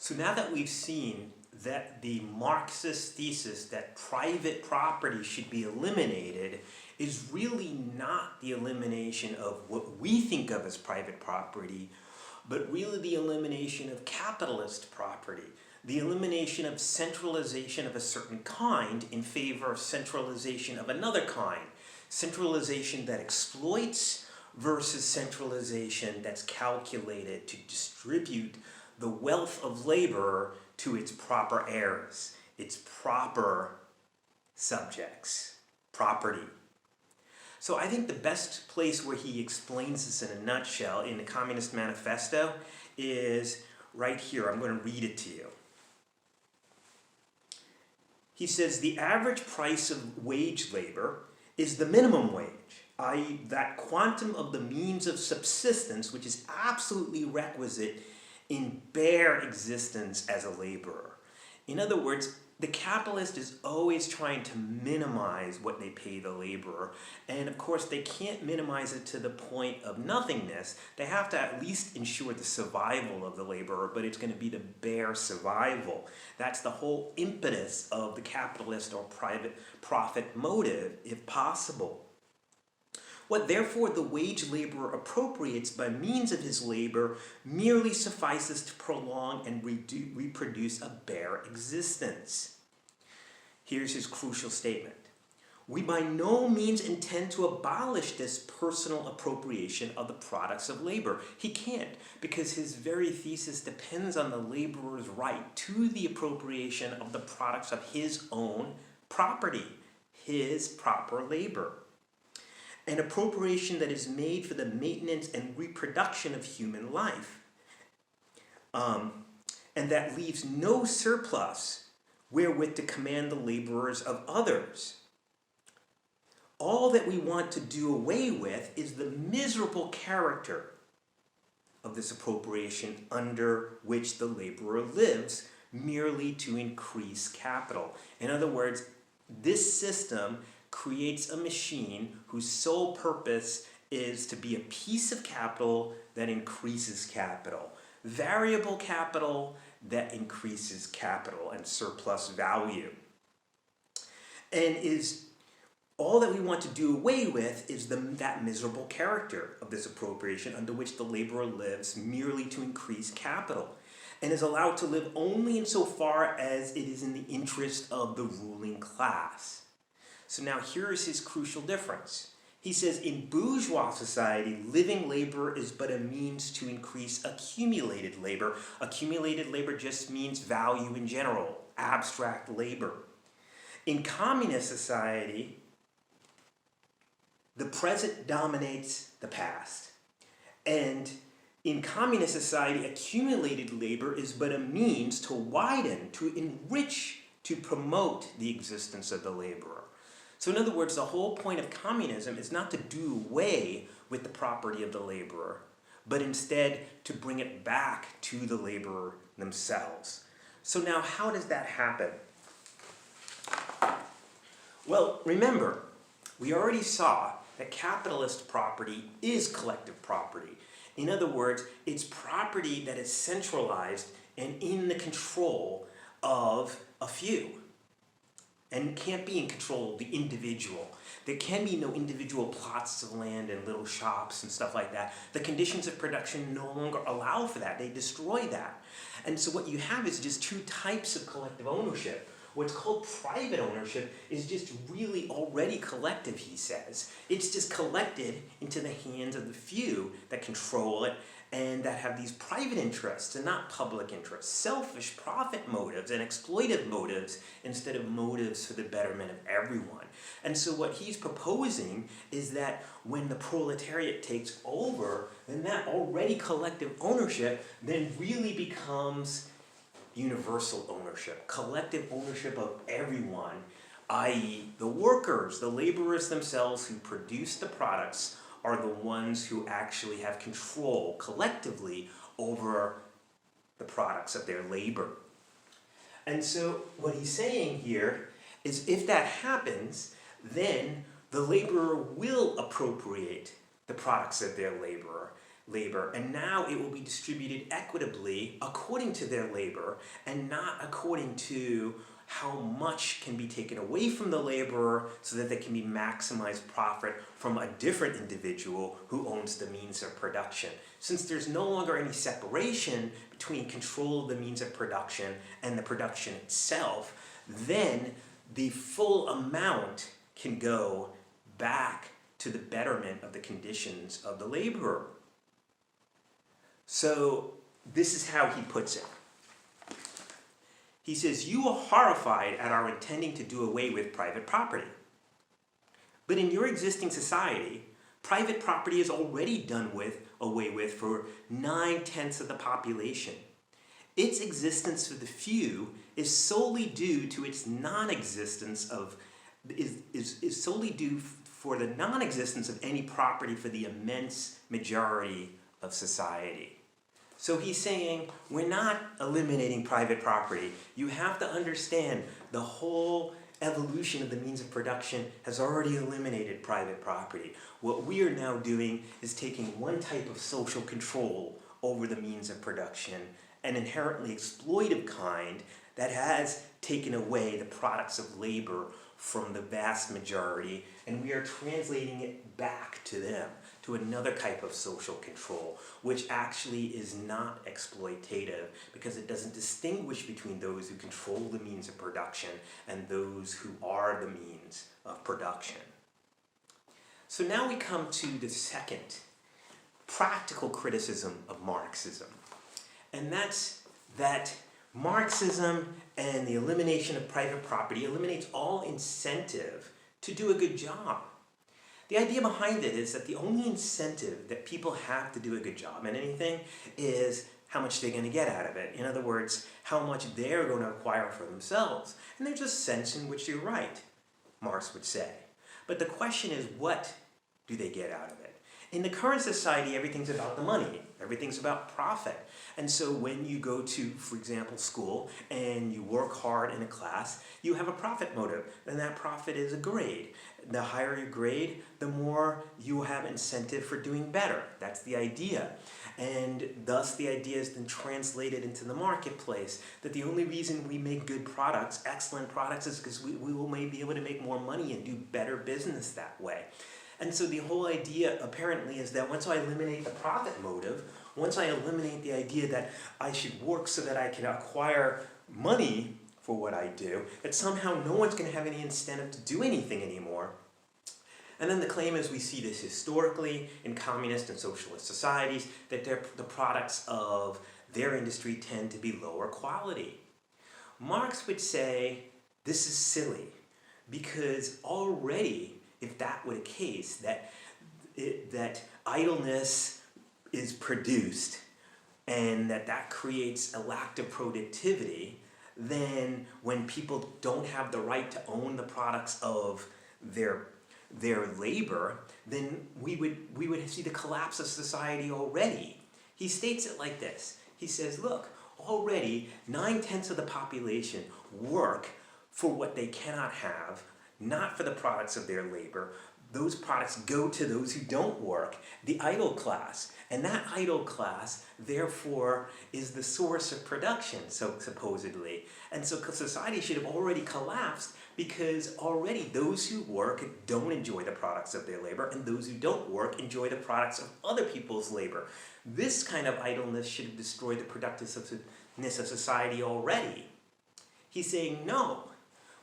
So now that we've seen that the Marxist thesis that private property should be eliminated is really not the elimination of what we think of as private property, but really the elimination of capitalist property, the elimination of centralization of a certain kind in favor of centralization of another kind, centralization that exploits versus centralization that's calculated to distribute the wealth of labor to its proper heirs, its proper subjects, property. So I think the best place where he explains this in a nutshell in the Communist Manifesto is right here. I'm going to read it to you. He says, the average price of wage labor is the minimum wage, i.e. that quantum of the means of subsistence which is absolutely requisite in bare existence as a laborer. In other words, the capitalist is always trying to minimize what they pay the laborer, and of course they can't minimize it to the point of nothingness. They have to at least ensure the survival of the laborer, but it's going to be the bare survival. That's the whole impetus of the capitalist or private profit motive, if possible. What therefore the wage laborer appropriates by means of his labor merely suffices to prolong and reproduce a bare existence. Here's his crucial statement. We by no means intend to abolish this personal appropriation of the products of labor. He can't, because his very thesis depends on the laborer's right to the appropriation of the products of his own property, his proper labor. An appropriation that is made for the maintenance and reproduction of human life, and that leaves no surplus wherewith to command the laborers of others. All that we want to do away with is the miserable character of this appropriation under which the laborer lives merely to increase capital. In other words, this system creates a machine whose sole purpose is to be a piece of capital that increases capital. Variable capital that increases capital and surplus value. And is all that we want to do away with is that miserable character of this appropriation under which the laborer lives merely to increase capital, and is allowed to live only insofar as it is in the interest of the ruling class. So now here is his crucial difference. He says, in bourgeois society, living labor is but a means to increase accumulated labor. Accumulated labor just means value in general, abstract labor. In communist society, the present dominates the past. And in communist society, accumulated labor is but a means to widen, to enrich, to promote the existence of the laborer. So in other words, the whole point of communism is not to do away with the property of the laborer, but instead to bring it back to the laborer themselves. So now how does that happen? Well, remember, we already saw that capitalist property is collective property. In other words, it's property that is centralized and in the control of a few, and can't be in control of the individual. There can be no individual plots of land and little shops and stuff like that. The conditions of production no longer allow for that. They destroy that. And so what you have is just two types of collective ownership. What's called private ownership is just really already collective, he says. It's just collected into the hands of the few that control it and that have these private interests and not public interests, selfish profit motives and exploitive motives instead of motives for the betterment of everyone. And so what he's proposing is that when the proletariat takes over, then that already collective ownership then really becomes universal ownership, collective ownership of everyone, i.e. the workers, the laborers themselves who produce the products are the ones who actually have control collectively over the products of their labor. And so what he's saying here is if that happens, then the laborer will appropriate the products of their laborer. labor, and now it will be distributed equitably according to their labor and not according to how much can be taken away from the laborer so that there can be maximized profit from a different individual who owns the means of production. Since there's no longer any separation between control of the means of production and the production itself, then the full amount can go back to the betterment of the conditions of the laborer. So this is how he puts it. He says, you are horrified at our intending to do away with private property. But in your existing society, private property is already done away with for 9/10 of the population. Its existence for the few is solely due to its non-existence of is solely due for the non-existence of any property for the immense majority of society. So he's saying, we're not eliminating private property. You have to understand the whole evolution of the means of production has already eliminated private property. What we are now doing is taking one type of social control over the means of production, an inherently exploitive kind that has taken away the products of labor from the vast majority, and we are translating it back to them, to another type of social control, which actually is not exploitative because it doesn't distinguish between those who control the means of production and those who are the means of production. So now we come to the second practical criticism of Marxism, and that's that Marxism and the elimination of private property eliminates all incentive to do a good job. The idea behind it is that the only incentive that people have to do a good job in anything is how much they're going to get out of it. In other words, how much they're going to acquire for themselves. And there's a sense in which you're right, Marx would say. But the question is, what do they get out of it? In the current society, everything's about the money. Everything's about profit. And so when you go to, for example, school and you work hard in a class, you have a profit motive, and that profit is a grade. The higher your grade, the more you have incentive for doing better. That's the idea. And thus the idea is then translated into the marketplace, that the only reason we make good products, excellent products, is because we will maybe be able to make more money and do better business that way. And so the whole idea apparently is that once I eliminate the profit motive, once I eliminate the idea that I should work so that I can acquire money for what I do, that somehow no one's going to have any incentive to do anything anymore. And then the claim is, we see this historically in communist and socialist societies, that the products of their industry tend to be lower quality. Marx would say this is silly, because already, if that were the case, that idleness is produced and that creates a lack of productivity, then when people don't have the right to own the products of their labor, then we would see the collapse of society already. He states it like this. He says, look, already 9/10 of the population work for what they cannot have, not for the products of their labor. Those products go to those who don't work, the idle class. And that idle class, therefore, is the source of production, so supposedly. And so society should have already collapsed, because already those who work don't enjoy the products of their labor, and those who don't work enjoy the products of other people's labor. This kind of idleness should have destroyed the productiveness of society already. He's saying, no,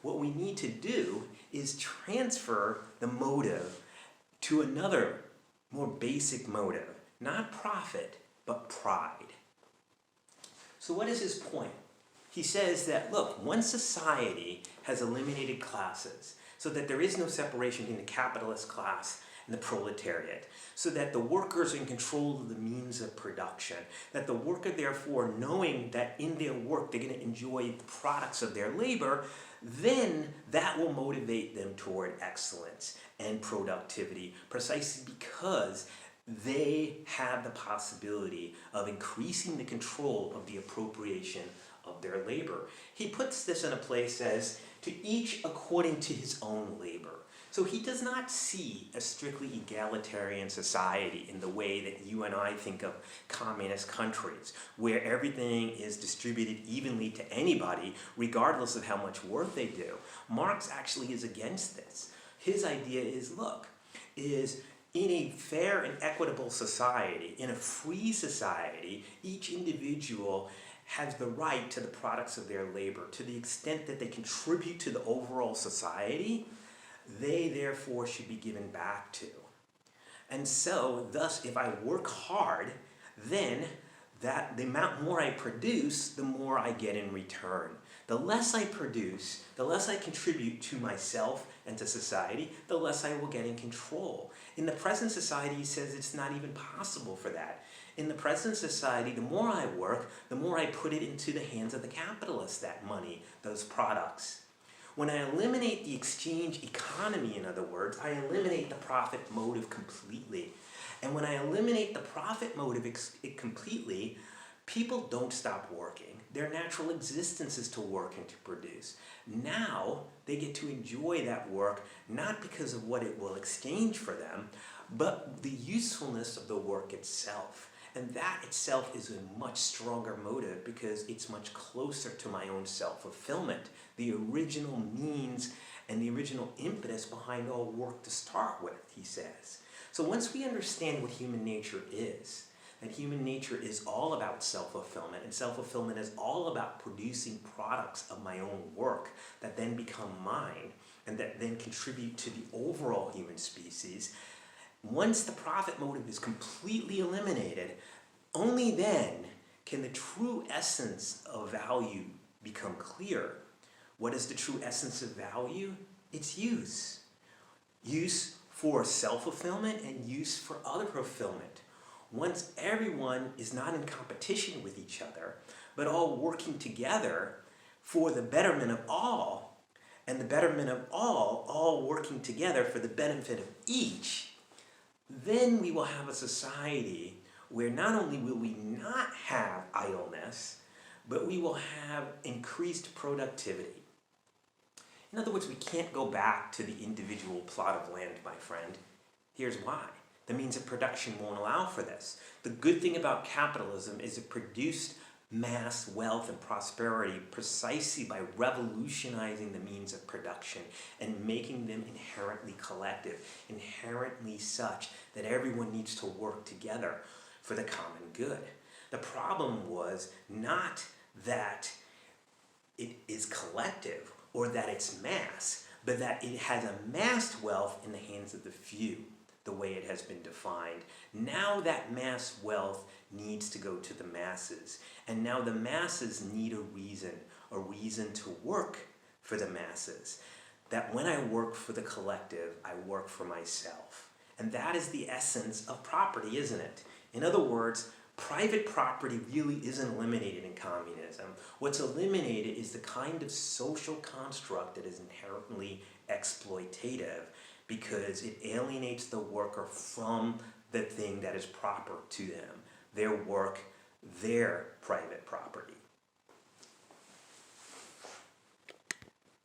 what we need to do is transfer the motive to another, more basic motive. Not profit, but pride. So what is his point? He says that, look, once society has eliminated classes, so that there is no separation between the capitalist class and the proletariat, so that the workers are in control of the means of production, that the worker, therefore, knowing that in their work they're going to enjoy the products of their labor, then that will motivate them toward excellence and productivity, precisely because they have the possibility of increasing the control of the appropriation of their labor. He puts this in a place as, to each according to his own labor. So he does not see a strictly egalitarian society in the way that you and I think of communist countries, where everything is distributed evenly to anybody, regardless of how much work they do. Marx actually is against this. His idea is, look, is in a fair and equitable society, in a free society, each individual has the right to the products of their labor. To the extent that they contribute to the overall society, they therefore should be given back to. And so, thus, if I work hard, then the amount more I produce, the more I get in return. The less I produce, the less I contribute to myself and to society, the less I will get in control. In the present society, he says it's not even possible for that. In the present society, the more I work, the more I put it into the hands of the capitalists, that money, those products. When I eliminate the exchange economy, in other words, I eliminate the profit motive completely. And when I eliminate the profit motive completely, people don't stop working. Their natural existence is to work and to produce. Now, they get to enjoy that work, not because of what it will exchange for them, but the usefulness of the work itself. And that itself is a much stronger motive because it's much closer to my own self-fulfillment, the original means and the original impetus behind all work to start with, he says. So once we understand what human nature is, that human nature is all about self-fulfillment, and self-fulfillment is all about producing products of my own work that then become mine and that then contribute to the overall human species. Once the profit motive is completely eliminated, only then can the true essence of value become clear. What is the true essence of value? It's use. Use for self-fulfillment and use for other fulfillment. Once everyone is not in competition with each other, but all working together for the betterment of all, and the betterment of all working together for the benefit of each, then we will have a society where not only will we not have idleness, but we will have increased productivity. In other words, we can't go back to the individual plot of land, my friend. Here's why. The means of production won't allow for this. The good thing about capitalism is it produced mass wealth and prosperity precisely by revolutionizing the means of production and making them inherently collective, inherently such that everyone needs to work together for the common good. The problem was not that it is collective or that it's mass, but that it has amassed wealth in the hands of the few, the way it has been defined. Now that mass wealth needs to go to the masses, and now the masses need a reason to work for the masses. That when I work for the collective, I work for myself. And that is the essence of property, isn't it? In other words, private property really isn't eliminated in communism. What's eliminated is the kind of social construct that is inherently exploitative, because it alienates the worker from the thing that is proper to them, their work, their private property.